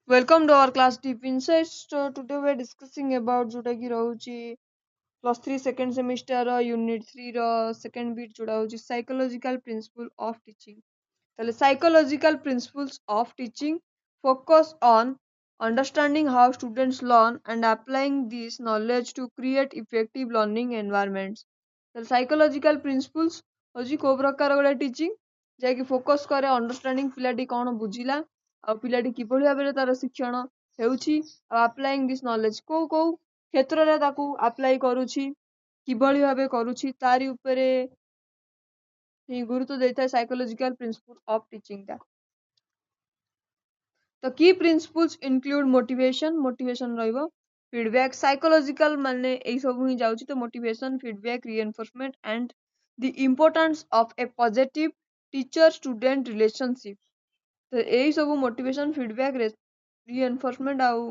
Welcome to our class Deep Insights. So today we are discussing about जोटा कि रहुची +3 second semester unit 3 second bit जोटा होची psychological principle of teaching. ताले psychological principles of teaching focus on understanding how students learn and applying this knowledge to create effective learning environments. ताले psychological principles होची को प्रकार गोटे teaching जाकि focus करे understanding पिलाटी कौन बुझिला आ पिलाटी किभଳି भाबरे तार शिक्षण हेउची आ applying this knowledge को क्षेत्र रे ताकू apply करूची किभଳି भाबे करूची तारी उपरे ही गुरुत्व देता है psychological principle of teaching ता The key principles include motivation ରହିବ feedback psychological ମାନେ ଏଇ ସବୁ ହିଁ ଯାଉଛି ତ motivation feedback reinforcement and the importance of a positive teacher student relationship ତ ଏଇ ସବୁ motivation feedback reinforcement ଆଉ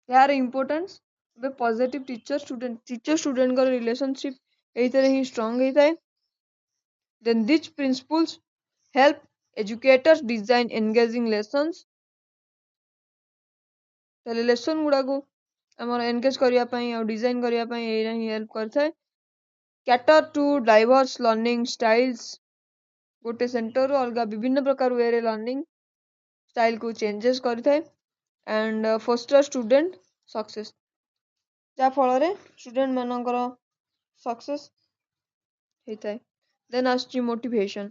ଏହାର importance ଏବେ positive teacher student ଙ୍କର relationship ଏଇଥିରେ ହିଁ strong ହେଇଥାଏ then these principles help educators design engaging lessons ତାହେଲେ ଲେସନ ଗୁଡାକୁ ଆମର ଏନଗେଜ କରିବା ପାଇଁ ଆଉ ଡିଜାଇନ କରିବା ପାଇଁ ଏଇଟା ହିଁ ହେଲ୍ପ କରିଥାଏ କ୍ୟାଟର ଟୁ ଡାଇଭର୍ସ ଲର୍ଣ୍ଣିଂ ଷ୍ଟାଇଲ୍ସ ଗୋଟେ ସେଣ୍ଟରରୁ ଅଲଗା ବିଭିନ୍ନ ପ୍ରକାର ୱେରେ ଲର୍ଣ୍ଣିଂ ଷ୍ଟାଇଲକୁ ଚେଞ୍ଜେସ୍ କରିଥାଏ ଆଣ୍ଡ ଫୋଷ୍ଟର ଷ୍ଟୁଡେଣ୍ଟ ସକ୍ସେସ୍ ଯାହା ଫଳରେ ଷ୍ଟୁଡେଣ୍ଟ ମାନଙ୍କର ସକ୍ସେସ୍ ହେଇଥାଏ ଦେନ୍ ଆସୁଛି motivation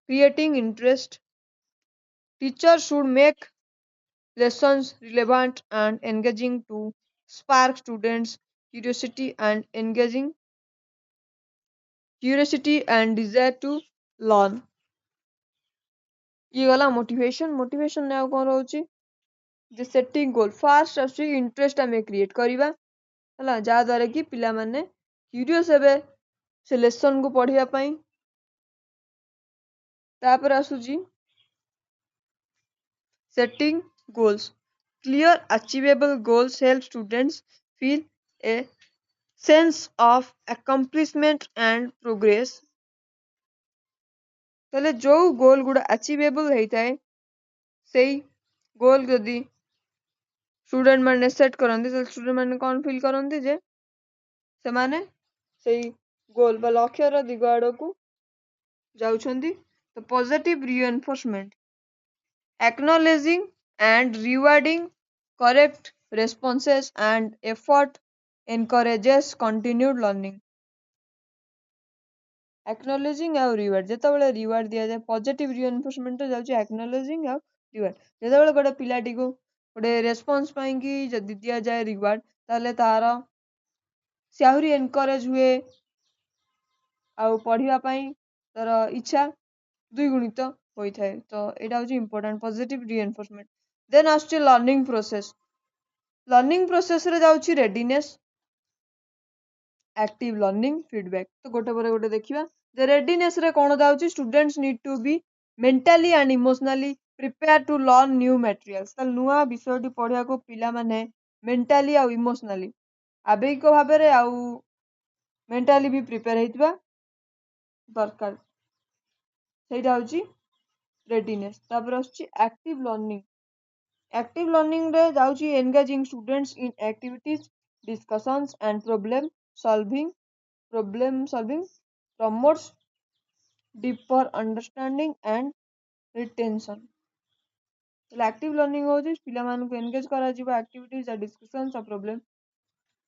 creating interest teacher should make lessons relevant and engaging to spark students curiosity and desire to learn ये गला मोटिवेशन ने कौन रोची जे सेटिंग गोल फास्ट आसुची इंटरेस्ट आमे क्रिएट करिवा हला जा द्वारा कि पिला माने क्यूरियस हेबे से लेसन को पढ़िया पई तापर आसुची setting goals clear achievable goals help students feel a sense of accomplishment and progress ताले जो गोल गुड़ा अचीवेबल होता है सही गोल जदि स्टूडेंट माने सेट करंती तो स्टूडेंट माने कौन फील करंती जे से माने सही गोल बा लक्ष्य रो दिग आड़ को जाउछंती तो positive reinforcement acknowledging and rewarding correct responses and effort encourages continued learning acknowledging ଆଉ reward ଯେତେବେଳେ reward ଦିଆଯାଏ positive reinforcement ରେ ଯାଉଛି acknowledging ଆଉ reward ଯେତେବେଳେ ଗୋଟେ ପିଲାଟିକୁ ଗୋଟେ ରେସ୍ପନ୍ସ ପାଇଁକି ଯଦି ଦିଆଯାଏ reward ତାହେଲେ ତାର ସେ ଆହୁରି ଏନକରେଜ ହୁଏ ଆଉ ପଢିବା ପାଇଁ ତାର ଇଚ୍ଛା ଦ୍ୱିଗୁଣିତ ହୋଇଥାଏ ତ ଏଇଟା ହଉଛି ଇମ୍ପୋର୍ଟାଣ୍ଟ ପଜିଟିଭ ରିଏନଫୋର୍ସମେଣ୍ଟ ଦେନ୍ ଆସୁଛି ଲର୍ଣ୍ଣିଂ ପ୍ରୋସେସ ରେ ଯାଉଛି ରେଡିନେସ୍ active learning feedback तो गोटे पर गोटे देखिबा the readiness रे कोन दाउची students need to be mentally and emotionally prepared to learn new materials त नुआ विषयटी पढ़िया को पिला माने mentally और emotionally आवेगिक भाबे रे आउ mentally भी prepare हेतिबा दरकार सेटा होची readiness तापर आछी active learning रे जाउची engaging students in activities discussions and solving promotes deeper understanding and retention active learning होची पिला मान को एंगेज करा जिबा एक्टिविटीज या डिस्कशंस और प्रॉब्लम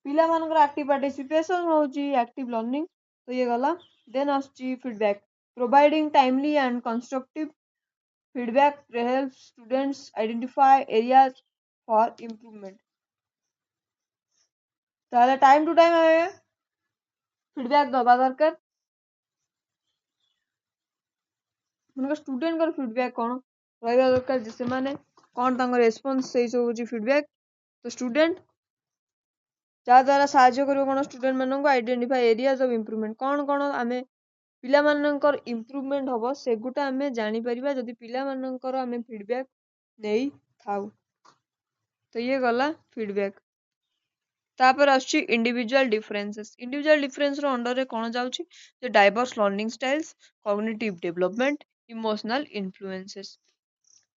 पिला मान को एक्टिव पार्टिसिपेशन होची एक्टिव लर्निंग तो ये गला देन आछी feedback providing timely and constructive feedback helps students identify areas for improvement ताले टाइम टू टाइम फीडबैक दबा दरकार मन स्टूडेंट कर फीडबैक कोन रहबा दरकार जे से माने कोन तांगर रेस्पॉन्स सही सब होची फीडबैक तो स्टूडेंट जा द्वारा सहायता करियो कोन स्टूडेंट मानन को आइडेंटिफाई एरियाज ऑफ इंप्रूवमेंट कोन आमे पिला माननकर इंप्रूवमेंट हबो सेगुटा आमे जानि परिबा जदि पिला माननकर आमे फीडबैक नेई थाउ तो ये गला फीडबैक तापर आछी इंडिविजुअल डिफरेंस रो अंडर रे कोन जाउची जे diverse learning styles cognitive development emotional influences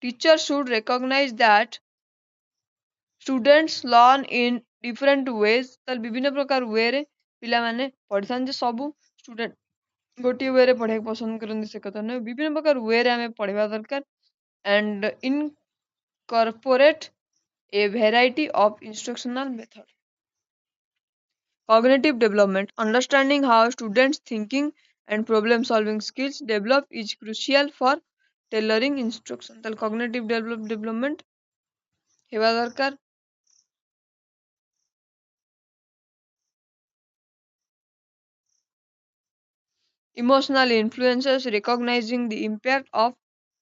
teachers should recognize that students learn in different ways ताल विभिन्न प्रकार वे रे पिला माने पढ़ी जे सब स्टूडेंट गोटे वे रे पढ़ाई पसंद करते से कथा ना विभिन्न प्रकार वे रे आमे पढ़वा दरकार and incorporate a variety of instructional method. Cognitive development, understanding how students thinking and problem solving skills develop is crucial for tailoring instruction. ताल cognitive development हेवा दरकार. Emotional influences, recognizing the impact of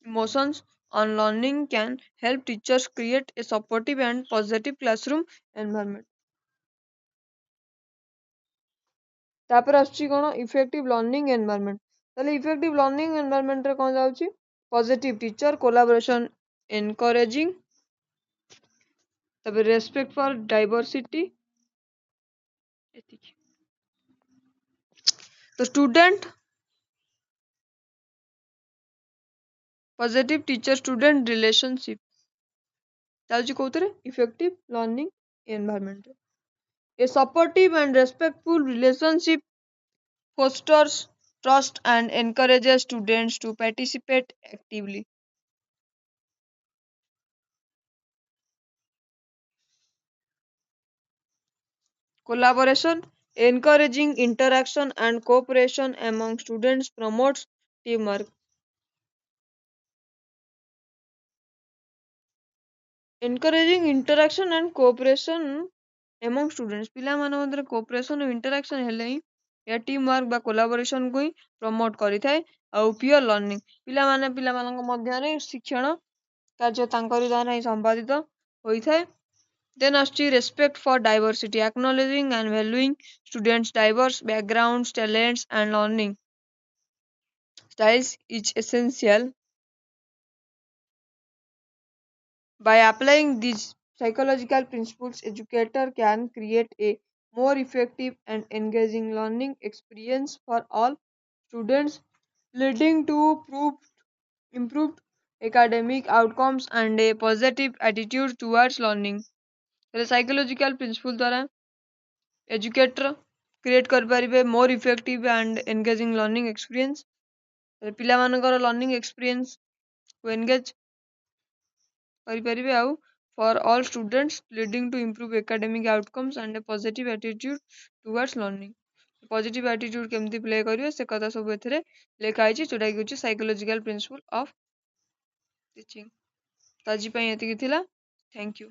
emotions on learning can help teachers create a supportive and positive classroom environment. तापर आछी कोन effective learning environment ताले effective learning environment रे कोन जाउची पॉजिटिव टीचर कोलैबोरेशन एनकरेजिंग तापर रेस्पेक्ट फॉर डाइवर्सिटी एतिकी तो student positive teacher student relationship जाउची कोतरे effective learning environment a supportive and respectful relationship fosters trust and encourages students to participate actively. Collaboration, encouraging interaction and cooperation among students promotes teamwork. Encouraging interaction and cooperation among students. पिला मानक मध्य cooperation और interaction हेले ही या teamwork बा collaboration को ही promote करी थाए और peer learning. पिला मानक मध्य रे शिक्षण कार्य तांकरी द्वारा ही संपादित होई थाए. Then आछी respect for diversity, acknowledging and valuing students' diverse backgrounds, talents and learning styles is essential. By applying these psychological principles, educator can create a more effective and engaging learning experience for all students, leading to improved academic outcomes and a positive attitude towards learning. The psychological principle द्वारा educator create कर परिबे more effective and engaging learning experience पिला मानकर learning experience को engage करि परिबे आउ for all students leading to improve academic outcomes and a positive attitude towards learning positive attitude केमती प्ले करिवे से कथा सब एथरे लेखा आइछि जोटा कि साइकोलॉजिकल प्रिंसिपल ऑफ टीचिंग ताजी पई एतिकी थिला थैंक यू।